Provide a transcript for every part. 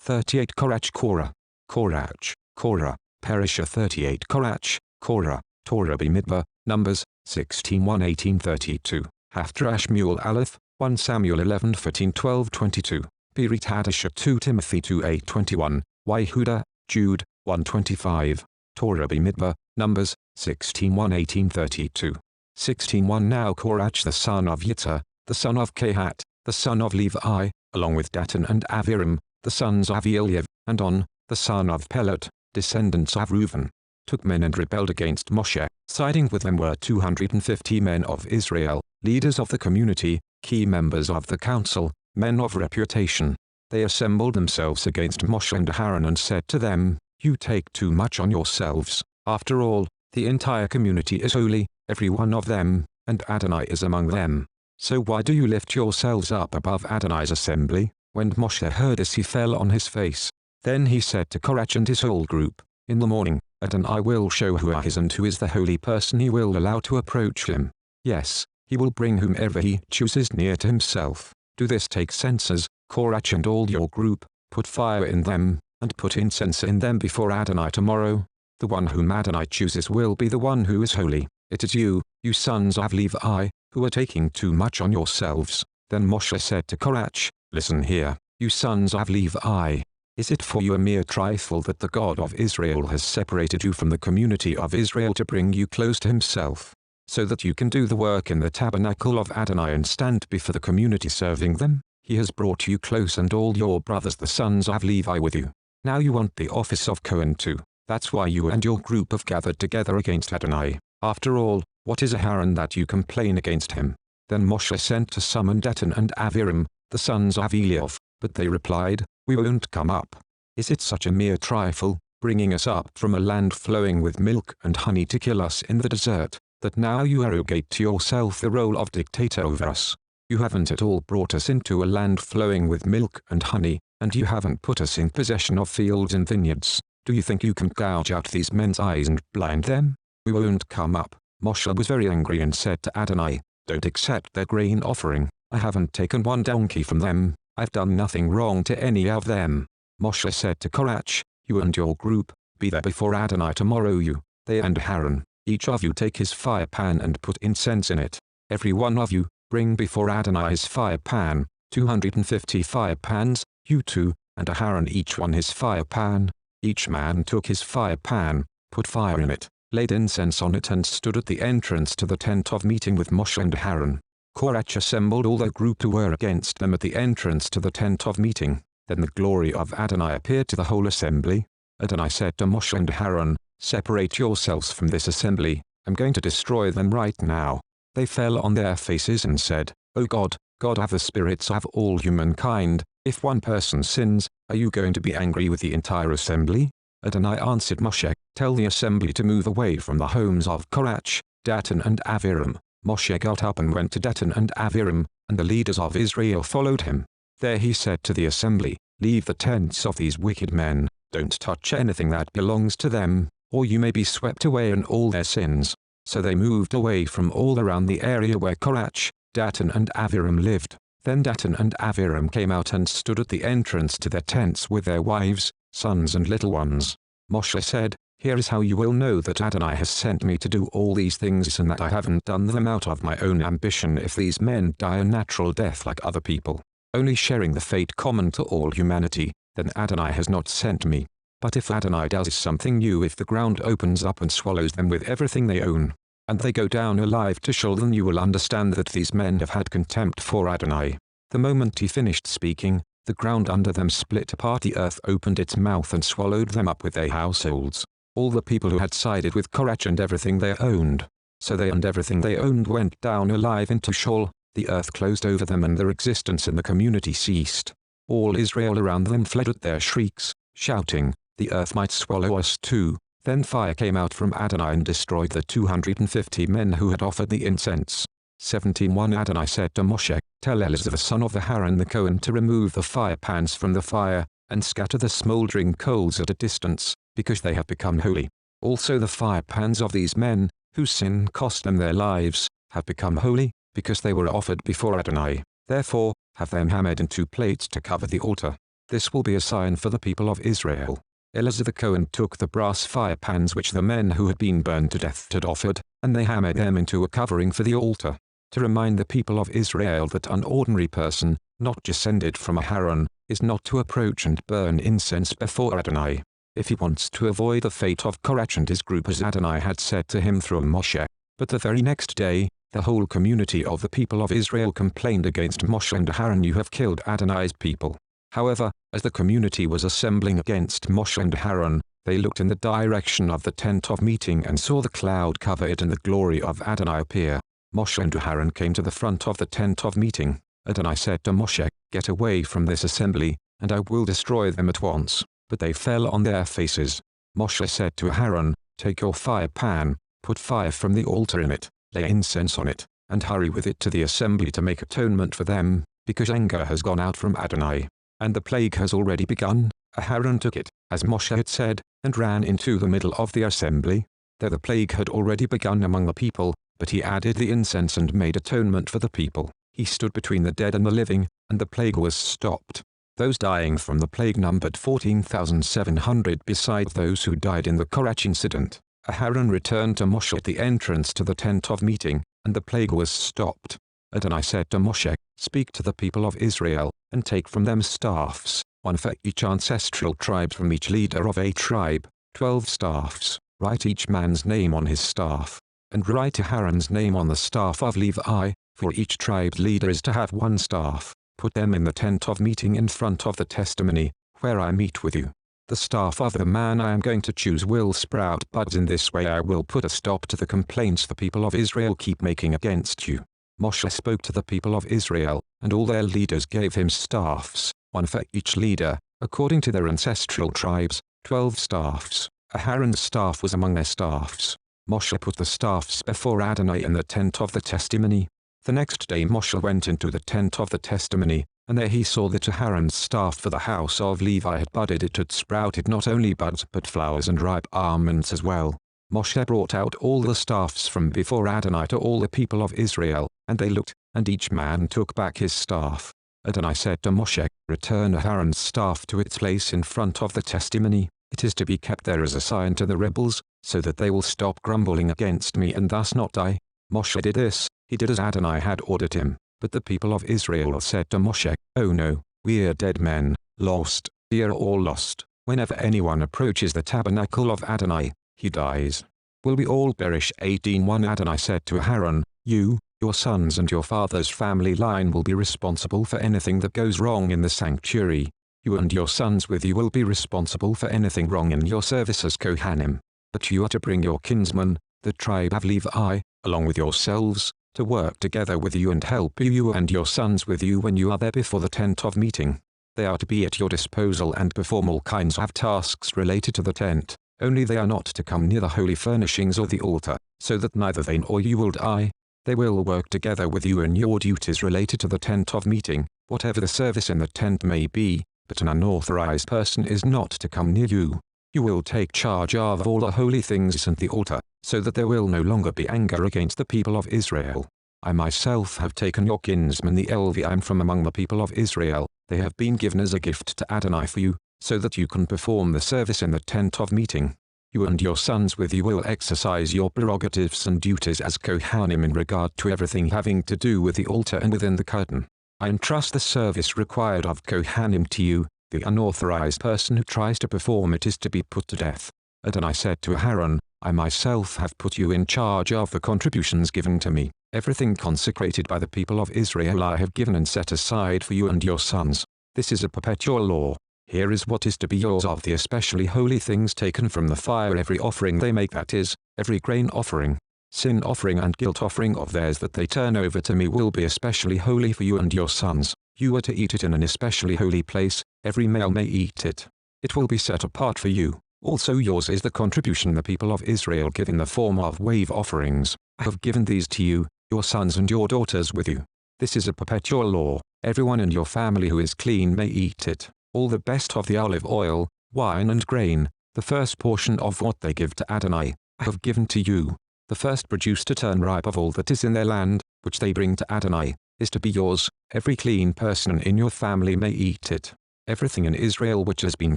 38 Korach Korah, Korach Korah, Parashah 38 Korach Korah, Torah B'midbar, Numbers, 16:1-18:32, Haftarah Shmuel Alef, 1 Samuel 11:14-12:22, Berit Hadashah 2 Timothy 2:8-21, Yehuda, Jude, 1:25, Torah B'midbar, Numbers, 16:1-18:32, 16:1 Now Korach the son of Yitzhar, the son of Kehat, the son of Levi, along with Datan and Aviram, the sons of Eliav, and On, the son of Pelet, descendants of Reuben, took men and rebelled against Moshe. Siding with them were 250 men of Israel, leaders of the community, key members of the council, men of reputation. They assembled themselves against Moshe and Aaron and said to them, "You take too much on yourselves. After all, the entire community is holy, every one of them, and Adonai is among them. So why do you lift yourselves up above Adonai's assembly?" When Moshe heard this, he fell on his face. Then he said to Korach and his whole group, "In the morning, Adonai will show who is and who is the holy person he will allow to approach him. Yes, he will bring whomever he chooses near to himself. Do this: take censers, Korach and all your group, put fire in them, and put incense in them before Adonai tomorrow. The one whom Adonai chooses will be the one who is holy. It is you, you sons of Levi, who are taking too much on yourselves." Then Moshe said to Korach, "Listen here, you sons of Levi. Is it for you a mere trifle that the God of Israel has separated you from the community of Israel to bring you close to himself, so that you can do the work in the tabernacle of Adonai and stand before the community serving them? He has brought you close and all your brothers the sons of Levi with you. Now you want the office of Cohen too. That's why you and your group have gathered together against Adonai. After all, what is Aaron that you complain against him?" Then Moshe sent to summon Datan and Aviram, the sons of Eliav, but they replied, "We won't come up. Is it such a mere trifle, bringing us up from a land flowing with milk and honey to kill us in the desert, that now you arrogate to yourself the role of dictator over us? You haven't at all brought us into a land flowing with milk and honey, and you haven't put us in possession of fields and vineyards. Do you think you can gouge out these men's eyes and blind them? We won't come up." Moshe was very angry and said to Adonai, "Don't accept their grain offering. I haven't taken one donkey from them. I've done nothing wrong to any of them." Moshe said to Korach, "You and your group, be there before Adonai tomorrow, they and Aaron. Each of you take his fire pan and put incense in it. Every one of you, bring before Adonai his fire pan, 250 fire pans, you two, and Aaron each one his fire pan." Each man took his fire pan, put fire in it, laid incense on it and stood at the entrance to the tent of meeting with Moshe and Aaron. Korach assembled all the group who were against them at the entrance to the tent of meeting. Then the glory of Adonai appeared to the whole assembly. Adonai said to Moshe and Aaron, "Separate yourselves from this assembly. I'm going to destroy them right now." They fell on their faces and said, "O God, God of the spirits of all humankind, if one person sins, are you going to be angry with the entire assembly?" Adonai answered Moshe, "Tell the assembly to move away from the homes of Korach, Datan and Aviram." Moshe got up and went to Datan and Aviram, and the leaders of Israel followed him. There he said to the assembly, "Leave the tents of these wicked men, don't touch anything that belongs to them, or you may be swept away in all their sins." So they moved away from all around the area where Korach, Datan and Aviram lived. Then Datan and Aviram came out and stood at the entrance to their tents with their wives, sons and little ones. Moshe said, "Here is how you will know that Adonai has sent me to do all these things and that I haven't done them out of my own ambition. If these men die a natural death like other people, only sharing the fate common to all humanity, then Adonai has not sent me. But if Adonai does something new, if the ground opens up and swallows them with everything they own, and they go down alive to Sheol, then you will understand that these men have had contempt for Adonai." The moment he finished speaking, the ground under them split apart, the earth opened its mouth and swallowed them up with their households, all the people who had sided with Korach and everything they owned. So they and everything they owned went down alive into Sheol. The earth closed over them and their existence in the community ceased. All Israel around them fled at their shrieks, shouting, "The earth might swallow us too." Then fire came out from Adonai and destroyed the 250 men who had offered the incense. 17:1 Adonai said to Moshe, "Tell Eleazar the son of Aaron the Cohen to remove the fire pans from the fire, and scatter the smoldering coals at a distance, because they have become holy. Also the fire pans of these men, whose sin cost them their lives, have become holy, because they were offered before Adonai. Therefore, have them hammered in 2 plates to cover the altar." This will be a sign for the people of Israel. Eleazar the Cohen took the brass fire pans which the men who had been burned to death had offered, and they hammered them into a covering for the altar, to remind the people of Israel that an ordinary person, not descended from Aaron, is not to approach and burn incense before Adonai, if he wants to avoid the fate of Korach and his group, as Adonai had said to him through Moshe. But the very next day, the whole community of the people of Israel complained against Moshe and Aaron. You have killed Adonai's people. However, as the community was assembling against Moshe and Aaron, they looked in the direction of the tent of meeting and saw the cloud cover it and the glory of Adonai appear. Moshe and Aaron came to the front of the tent of meeting. Adonai said to Moshe, "Get away from this assembly, and I will destroy them at once." But they fell on their faces. Moshe said to Aaron, "Take your fire pan, put fire from the altar in it, lay incense on it, and hurry with it to the assembly to make atonement for them, because anger has gone out from Adonai, and the plague has already begun." Aaron took it, as Moshe had said, and ran into the middle of the assembly. There the plague had already begun among the people, but he added the incense and made atonement for the people. He stood between the dead and the living, and the plague was stopped. Those dying from the plague numbered 14,700 besides those who died in the Korach incident. Aaron returned to Moshe at the entrance to the tent of meeting, and the plague was stopped. Adonai said to Moshe, "Speak to the people of Israel, and take from them staffs, one for each ancestral tribe from each leader of a tribe, 12 staffs. Write each man's name on his staff, and write Aaron's name on the staff of Levi, for each tribe's leader is to have one staff. Put them in the tent of meeting in front of the testimony, where I meet with you. The staff of the man I am going to choose will sprout buds. In this way I will put a stop to the complaints the people of Israel keep making against you." Moshe spoke to the people of Israel, and all their leaders gave him staffs, one for each leader, according to their ancestral tribes, 12 staffs. Aaron's staff was among their staffs. Moshe put the staffs before Adonai in the tent of the testimony. The next day Moshe went into the tent of the testimony, and there he saw that Aaron's staff for the house of Levi had budded. It had sprouted not only buds but flowers and ripe almonds as well. Moshe brought out all the staffs from before Adonai to all the people of Israel, and they looked, and each man took back his staff. Adonai said to Moshe, "Return Aaron's staff to its place in front of the testimony. It is to be kept there as a sign to the rebels, so that they will stop grumbling against me and thus not die." Moshe did this. He did as Adonai had ordered him, but the people of Israel said to Moshe, "Oh no, we are dead men, lost, we are all lost. Whenever anyone approaches the tabernacle of Adonai, he dies. Will we all perish?" 18:1 Adonai said to Aaron, "You, your sons and your father's family line will be responsible for anything that goes wrong in the sanctuary. You and your sons with you will be responsible for anything wrong in your service as Kohanim. But you are to bring your kinsmen, the tribe of Levi, along with yourselves, to work together with you and help you and your sons with you when you are there before the tent of meeting. They are to be at your disposal and perform all kinds of tasks related to the tent, only they are not to come near the holy furnishings or the altar, so that neither they nor you will die. They will work together with you in your duties related to the tent of meeting, whatever the service in the tent may be, but an unauthorized person is not to come near you. You will take charge of all the holy things and the altar, so that there will no longer be anger against the people of Israel. I myself have taken your kinsmen the Levim from among the people of Israel. They have been given as a gift to Adonai for you, so that you can perform the service in the tent of meeting. You and your sons with you will exercise your prerogatives and duties as Kohanim in regard to everything having to do with the altar and within the curtain. I entrust the service required of Kohanim to you. The unauthorized person who tries to perform it is to be put to death." Adonai said to Aaron, "I myself have put you in charge of the contributions given to me. Everything consecrated by the people of Israel I have given and set aside for you and your sons. This is a perpetual law. Here is what is to be yours of the especially holy things taken from the fire, every offering they make, that is, every grain offering, sin offering and guilt offering of theirs that they turn over to me will be especially holy for you and your sons. You are to eat it in an especially holy place. Every male may eat it. It will be set apart for you. Also yours is the contribution the people of Israel give in the form of wave offerings. I have given these to you, your sons and your daughters with you. This is a perpetual law. Everyone in your family who is clean may eat it. All the best of the olive oil, wine and grain, the first portion of what they give to Adonai, I have given to you. The first produce to turn ripe of all that is in their land, which they bring to Adonai, is to be yours. Every clean person in your family may eat it. Everything in Israel which has been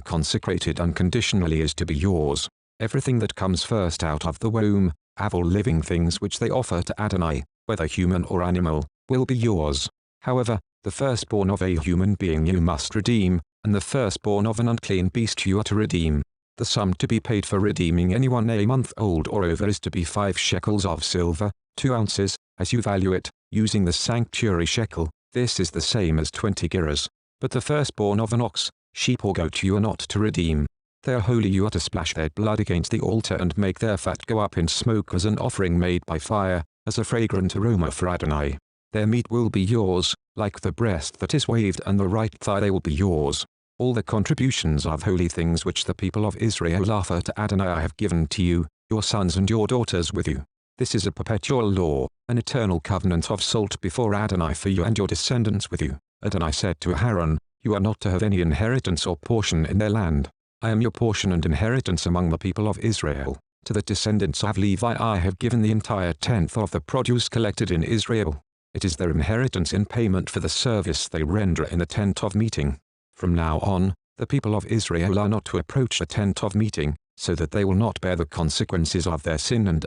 consecrated unconditionally is to be yours. Everything that comes first out of the womb, of all living things which they offer to Adonai, whether human or animal, will be yours. However, the firstborn of a human being you must redeem, and the firstborn of an unclean beast you are to redeem. The sum to be paid for redeeming anyone a month old or over is to be 5 shekels of silver, 2 ounces, as you value it, using the sanctuary shekel. This is the same as 20 gerahs. But the firstborn of an ox, sheep or goat you are not to redeem. They are holy, you are to splash their blood against the altar and make their fat go up in smoke as an offering made by fire, as a fragrant aroma for Adonai. Their meat will be yours, like the breast that is waved and the right thigh they will be yours. All the contributions of holy things which the people of Israel offer to Adonai I have given to you, your sons and your daughters with you. This is a perpetual law, an eternal covenant of salt before Adonai for you and your descendants with you. Adonai said to Aaron, you are not to have any inheritance or portion in their land. I am your portion and inheritance among the people of Israel. To the descendants of Levi I have given the entire tenth of the produce collected in Israel. It is their inheritance in payment for the service they render in the tent of meeting. From now on, the people of Israel are not to approach the tent of meeting, so that they will not bear the consequences of their sin, and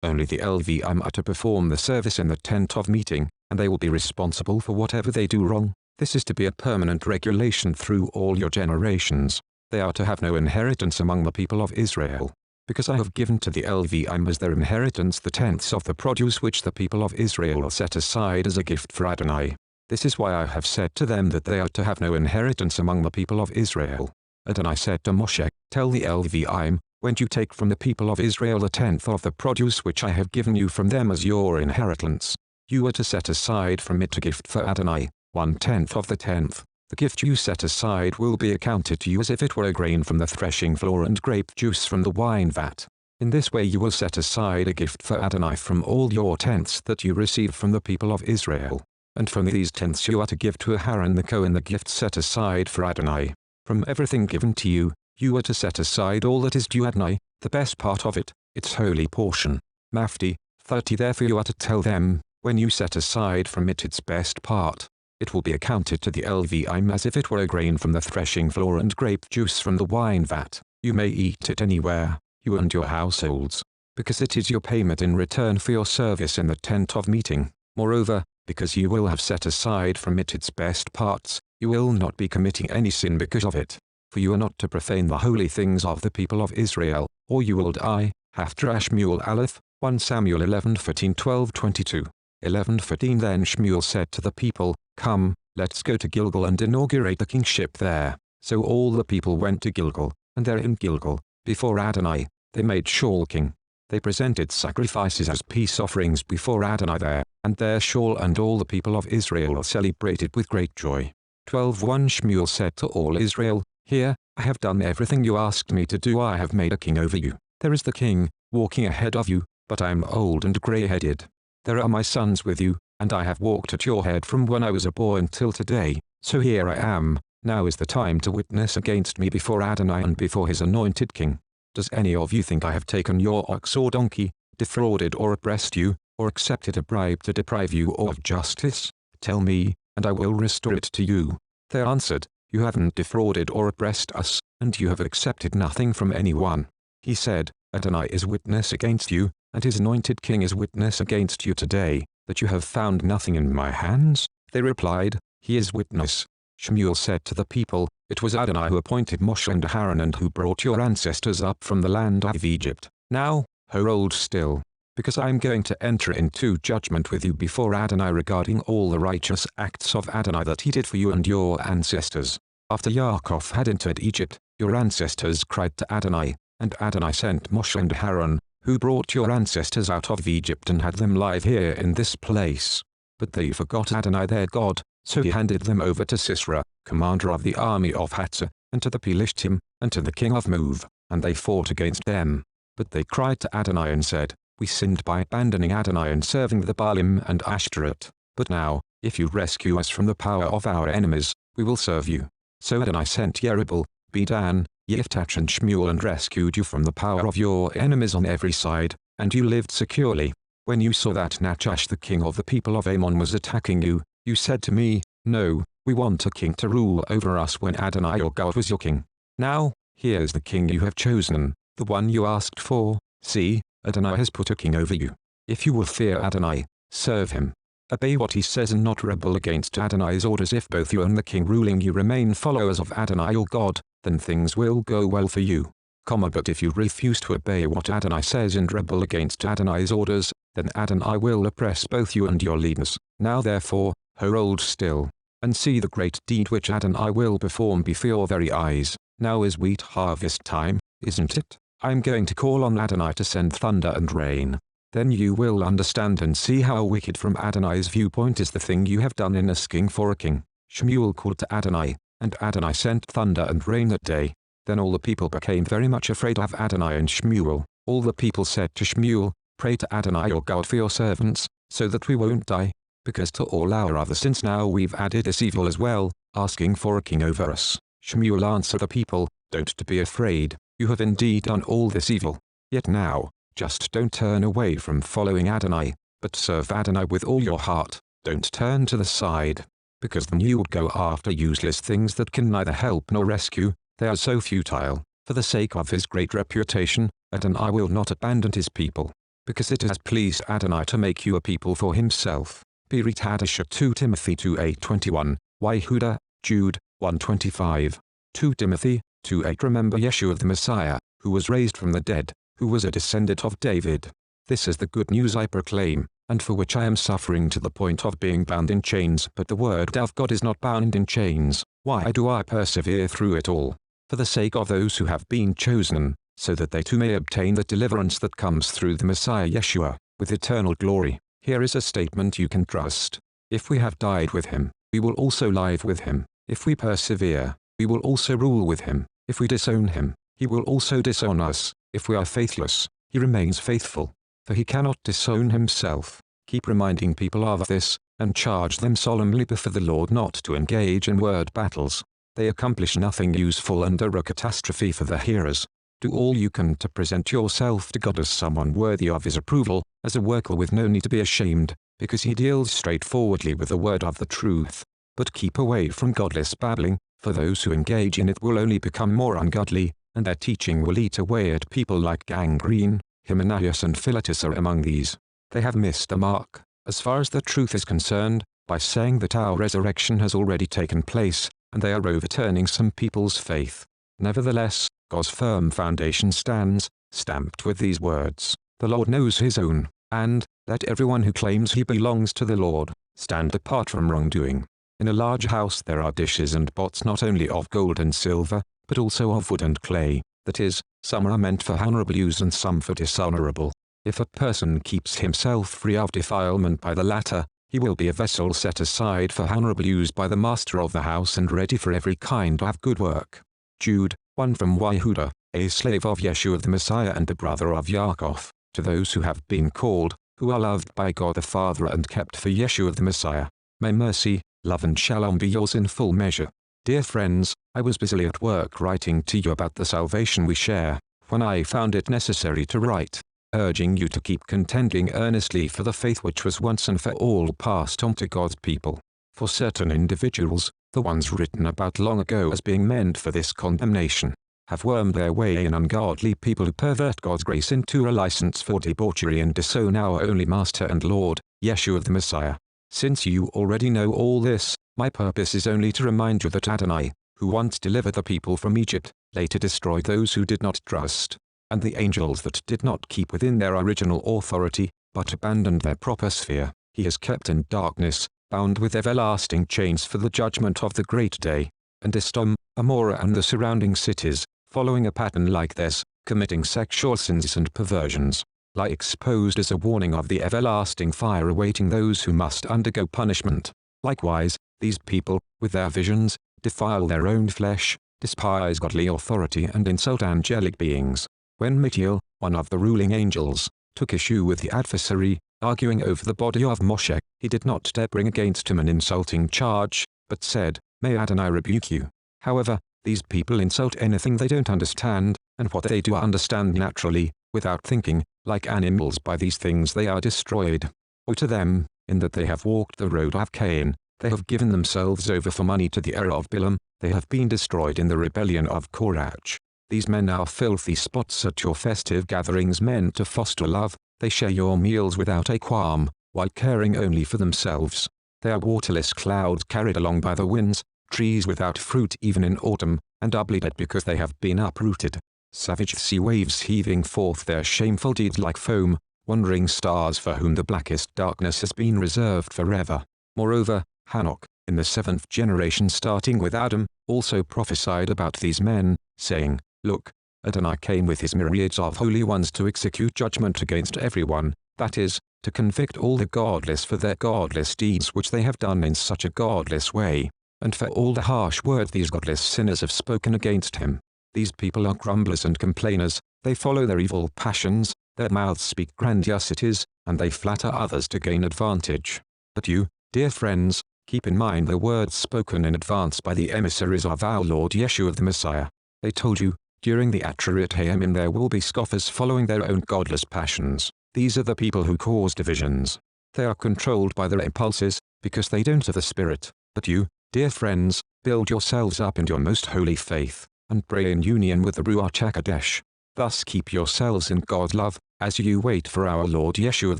only the Levim are to perform the service in the tent of meeting, and they will be responsible for whatever they do wrong. This is to be a permanent regulation through all your generations. They are to have no inheritance among the people of Israel, because I have given to the Levim as their inheritance the tenths of the produce which the people of Israel set aside as a gift for Adonai. This is why I have said to them that they are to have no inheritance among the people of Israel. Adonai said to Moshe, tell the Levim, when you take from the people of Israel a tenth of the produce which I have given you from them as your inheritance, you are to set aside from it a gift for Adonai, 1/10 of the tenth. The gift you set aside will be accounted to you as if it were a grain from the threshing floor and grape juice from the wine vat. In this way you will set aside a gift for Adonai from all your tenths that you receive from the people of Israel. And from these tenths you are to give to Aaron the Kohen the gift set aside for Adonai. From everything given to you, you are to set aside all that is due Adonai, the best part of it, its holy portion. Mafti, 30 Therefore you are to tell them, when you set aside from it its best part, it will be accounted to the Levim as if it were a grain from the threshing floor and grape juice from the wine vat. You may eat it anywhere, you and your households, because it is your payment in return for your service in the tent of meeting. Moreover, because you will have set aside from it its best parts, you will not be committing any sin because of it. For you are not to profane the holy things of the people of Israel, or you will die. Haftarah Shmuel Alef, 1 Samuel 11:14 12:22. 11:14 Then Shmuel said to the people, Come, let's go to Gilgal and inaugurate the kingship there. So all the people went to Gilgal, and there in Gilgal, before Adonai, they made Shaul king. They presented sacrifices as peace offerings before Adonai there, and there Shaul and all the people of Israel celebrated with great joy. 12:1 Shmuel said to all Israel, Here, I have done everything you asked me to do. I have made a king over you. There is the king, walking ahead of you, but I am old and grey-headed. There are my sons with you, and I have walked at your head from when I was a boy until today, so here I am. Now is the time to witness against me before Adonai and before his anointed king. Does any of you think I have taken your ox or donkey, defrauded or oppressed you, or accepted a bribe to deprive you of justice? Tell me, and I will restore it to you. They answered, You haven't defrauded or oppressed us, and you have accepted nothing from anyone. He said, Adonai is witness against you, and his anointed king is witness against you today, that you have found nothing in my hands. They replied, He is witness. Shmuel said to the people, It was Adonai who appointed Moshe and Aaron and who brought your ancestors up from the land of Egypt. Now, hold still, because I am going to enter into judgment with you before Adonai regarding all the righteous acts of Adonai that he did for you and your ancestors. After Yaakov had entered Egypt, your ancestors cried to Adonai, and Adonai sent Moshe and Aaron, who brought your ancestors out of Egypt and had them live here in this place. But they forgot Adonai their God, so he handed them over to Sisera, commander of the army of Hatzor, and to the Pelishtim, and to the king of Mov, and they fought against them. But they cried to Adonai and said, We sinned by abandoning Adonai and serving the Baalim and Ashtoreth. But now, if you rescue us from the power of our enemies, we will serve you. So Adonai sent Jerubbaal, Bedan, Yiftach and Shmuel and rescued you from the power of your enemies on every side, and you lived securely. When you saw that Nachash the king of the people of Ammon was attacking you, you said to me, No, We want a king to rule over us when Adonai your God was your king. Now, here's the king you have chosen, the one you asked for. See, Adonai has put a king over you. If you will fear Adonai, serve him. Obey what he says and not rebel against Adonai's orders. If both you and the king ruling you remain followers of Adonai your God, then things will go well for you. But if you refuse to obey what Adonai says and rebel against Adonai's orders, then Adonai will oppress both you and your leaders. Now therefore, hold still, and see the great deed which Adonai will perform before your very eyes. Now is wheat harvest time, isn't it? I'm going to call on Adonai to send thunder and rain. Then you will understand and see how wicked from Adonai's viewpoint is the thing you have done in asking for a king. Shmuel called to Adonai, and Adonai sent thunder and rain that day. Then all the people became very much afraid of Adonai and Shmuel. All the people said to Shmuel, "Pray to Adonai your God for your servants, so that we won't die, because to all our other sins now we've added this evil as well, asking for a king over us." Shmuel answered the people, "Don't be afraid, you have indeed done all this evil. Yet now, just don't turn away from following Adonai, but serve Adonai with all your heart. Don't turn to the side, because then you would go after useless things that can neither help nor rescue. They are so futile. For the sake of his great reputation, Adonai will not abandon his people, because it has pleased Adonai to make you a people for himself." Berit Hadashah 2 Timothy 2:8-21, Yehuda, Jude, 1:25. 2 Timothy 2:8. Remember Yeshua the Messiah, who was raised from the dead, who was a descendant of David. This is the good news I proclaim, and for which I am suffering to the point of being bound in chains. But the word of God is not bound in chains. Why do I persevere through it all? For the sake of those who have been chosen, so that they too may obtain the deliverance that comes through the Messiah Yeshua, with eternal glory. Here is a statement you can trust. If we have died with him, we will also live with him. If we persevere, we will also rule with him. If we disown him, he will also disown us. If we are faithless, he remains faithful, for he cannot disown himself. Keep reminding people of this, and charge them solemnly before the Lord not to engage in word battles. They accomplish nothing useful and are a catastrophe for the hearers. Do all you can to present yourself to God as someone worthy of his approval, as a worker with no need to be ashamed, because he deals straightforwardly with the word of the truth. But keep away from godless babbling, for those who engage in it will only become more ungodly, and their teaching will eat away at people like Gangrene. Hymenaeus and Philetus are among these. They have missed the mark, as far as the truth is concerned, by saying that our resurrection has already taken place, and they are overturning some people's faith. Nevertheless, God's firm foundation stands, stamped with these words, "The Lord knows his own," and, "Let everyone who claims he belongs to the Lord, stand apart from wrongdoing." In a large house there are dishes and pots not only of gold and silver, but also of wood and clay, that is, some are meant for honorable use and some for dishonorable. If a person keeps himself free of defilement by the latter, he will be a vessel set aside for honorable use by the master of the house and ready for every kind of good work. Jude, 1 from Yehuda, a slave of Yeshua the Messiah and the brother of Yaakov, to those who have been called, who are loved by God the Father and kept for Yeshua the Messiah. May mercy, love and shalom be yours in full measure. Dear friends, I was busily at work writing to you about the salvation we share, when I found it necessary to write, urging you to keep contending earnestly for the faith which was once and for all passed on to God's people. For certain individuals, the ones written about long ago as being meant for this condemnation, have wormed their way in ungodly people who pervert God's grace into a license for debauchery and disown our only Master and Lord, Yeshua the Messiah. Since you already know all this, my purpose is only to remind you that Adonai, who once delivered the people from Egypt, later destroyed those who did not trust, and the angels that did not keep within their original authority, but abandoned their proper sphere, he has kept in darkness, bound with everlasting chains for the judgment of the great day. And Estom, Amorah and the surrounding cities, following a pattern like theirs, committing sexual sins and perversions, lie exposed as a warning of the everlasting fire awaiting those who must undergo punishment. Likewise, these people, with their visions, defile their own flesh, despise godly authority and insult angelic beings. When Michael, one of the ruling angels, took issue with the adversary, arguing over the body of Moshe, he did not dare bring against him an insulting charge, but said, "May Adonai rebuke you." However, these people insult anything they don't understand, and what they do understand naturally, without thinking. Like animals by these things they are destroyed. Woe to them, in that they have walked the road of Cain, They have given themselves over for money to the error of Balaam, they have been destroyed in the rebellion of Korach. These men are filthy spots at your festive gatherings meant to foster love, they share your meals without a qualm, while caring only for themselves. They are waterless clouds carried along by the winds, trees without fruit even in autumn, and doubly dead because they have been uprooted. Savage sea waves heaving forth their shameful deeds like foam, wandering stars for whom the blackest darkness has been reserved forever. Moreover, Hanok, in the 7th generation starting with Adam, also prophesied about these men, saying, Look, Adonai came with his myriads of holy ones to execute judgment against everyone, that is, to convict all the godless for their godless deeds which they have done in such a godless way, and for all the harsh words these godless sinners have spoken against him. These people are grumblers and complainers, they follow their evil passions, their mouths speak grandiosities, and they flatter others to gain advantage. But you, dear friends, keep in mind the words spoken in advance by the emissaries of our Lord Yeshua the Messiah. They told you, during the Atcherit Hayamim there will be scoffers following their own godless passions. These are the people who cause divisions. They are controlled by their impulses, because they don't have the Spirit. But you, dear friends, build yourselves up in your most holy faith, and pray in union with the Ruach HaKodesh. Thus keep yourselves in God's love, as you wait for our Lord Yeshua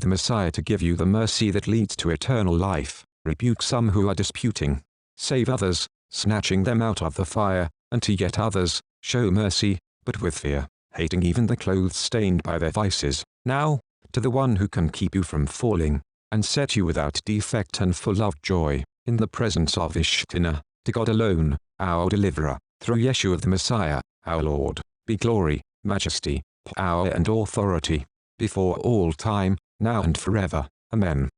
the Messiah to give you the mercy that leads to eternal life. Rebuke some who are disputing. Save others, snatching them out of the fire, and to yet others, show mercy, but with fear, hating even the clothes stained by their vices. Now, to the one who can keep you from falling, and set you without defect and full of joy, in the presence of Ishtina, to God alone, our deliverer, through Yeshua the Messiah, our Lord, be glory, majesty, power and authority, before all time, now and forever. Amen.